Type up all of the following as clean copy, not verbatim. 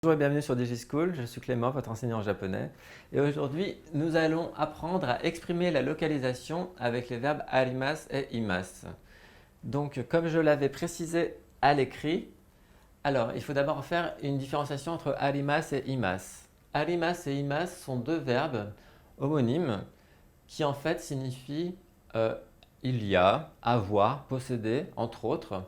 Bonjour et bienvenue sur DigiSchool, je suis Clément, votre enseignant japonais. Et aujourd'hui, nous allons apprendre à exprimer la localisation avec les verbes arimasu et imasu. Donc, comme je l'avais précisé à l'écrit, alors il faut d'abord faire une différenciation entre arimasu et imasu. Arimasu et imasu sont deux verbes homonymes qui en fait signifient il y a, avoir, posséder, entre autres.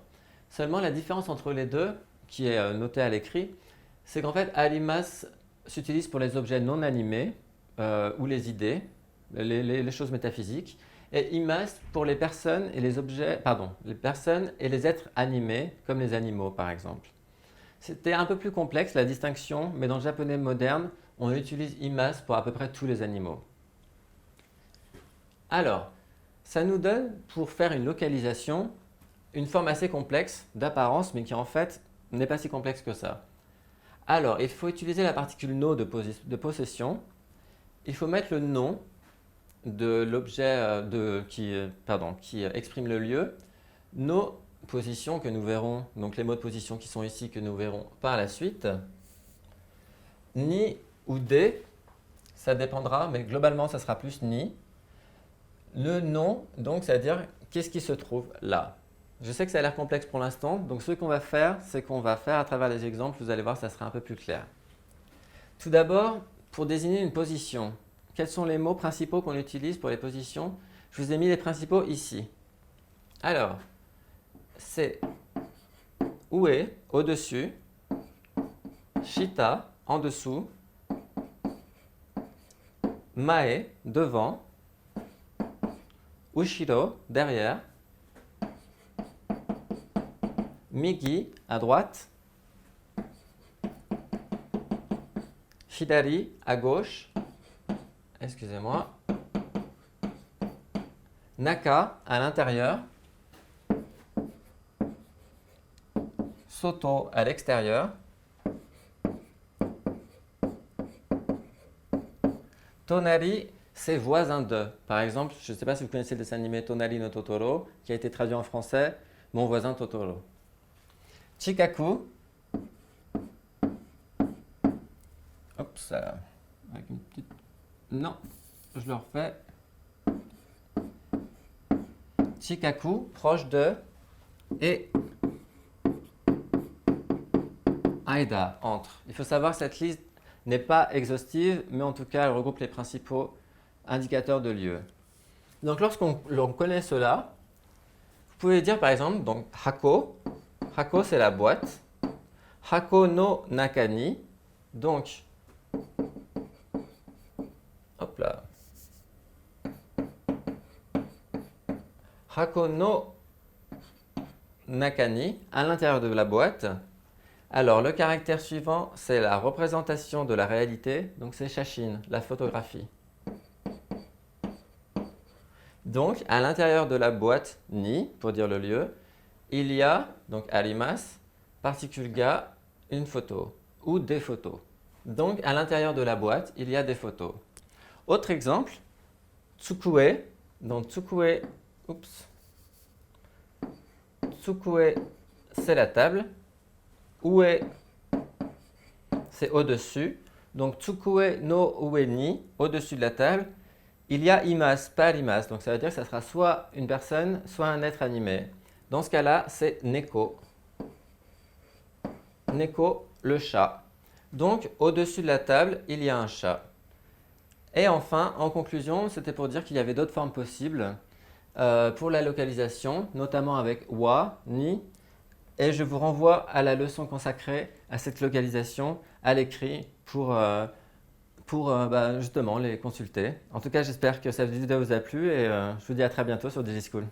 Seulement la différence entre les deux, qui est notée à l'écrit, c'est qu'en fait arimasu s'utilise pour les objets non animés ou les idées, les choses métaphysiques, et imasu pour les personnes et les objets, pardon, les personnes et les êtres animés, comme les animaux par exemple. C'était un peu plus complexe la distinction, mais dans le japonais moderne, on utilise imasu pour à peu près tous les animaux. Alors, ça nous donne, pour faire une localisation, une forme assez complexe d'apparence, mais qui en fait n'est pas si complexe que ça. Alors, il faut utiliser la particule no de possession. Il faut mettre le nom de l'objet qui exprime le lieu, nos positions que nous verrons, donc les mots de position qui sont ici que nous verrons par la suite. Ni ou des, ça dépendra, mais globalement ça sera plus ni. Le nom, donc, c'est-à-dire qu'est-ce qui se trouve là. Je sais que ça a l'air complexe pour l'instant, donc ce qu'on va faire, c'est qu'on va faire à travers les exemples, vous allez voir, ça sera un peu plus clair. Tout d'abord, pour désigner une position, quels sont les mots principaux qu'on utilise pour les positions? Je vous ai mis les principaux ici. Alors, c'est ue, au-dessus, shita, en dessous, mae, devant, ushiro, derrière, migi, à droite, hidari, à gauche, excusez-moi, naka, à l'intérieur, soto, à l'extérieur, tonari, c'est voisin de. Par exemple, je ne sais pas si vous connaissez le dessin animé Tonari no Totoro, qui a été traduit en français, Mon voisin Totoro. Chikaku, hop, ça, avec une petite... Non, je le refais. Chikaku, proche de, et aida, entre. Il faut savoir que cette liste n'est pas exhaustive, mais en tout cas, elle regroupe les principaux indicateurs de lieu. Donc, lorsqu'on connaît cela, vous pouvez dire par exemple, donc, hako. Hako, c'est la boîte. Hako no naka ni. Donc, hop là. Hako no naka ni, à l'intérieur de la boîte. Alors, le caractère suivant, c'est la représentation de la réalité. Donc, c'est shashin, la photographie. Donc, à l'intérieur de la boîte ni, pour dire le lieu, il y a, donc arimasu, particule ga, une photo ou des photos. Donc, à l'intérieur de la boîte, il y a des photos. Autre exemple, tsukue. Donc, tsukue, tsukue, c'est la table. Ue, c'est au-dessus. Donc, tsukue no ue ni, au-dessus de la table, il y a imasu, pas arimasu. Donc, ça veut dire que ça sera soit une personne, soit un être animé. Dans ce cas-là, c'est neko. Neko, le chat. Donc, au-dessus de la table, il y a un chat. Et enfin, en conclusion, c'était pour dire qu'il y avait d'autres formes possibles pour la localisation, notamment avec wa, ni. Et je vous renvoie à la leçon consacrée à cette localisation à l'écrit pour justement les consulter. En tout cas, j'espère que cette vidéo vous a plu et je vous dis à très bientôt sur DigiSchool.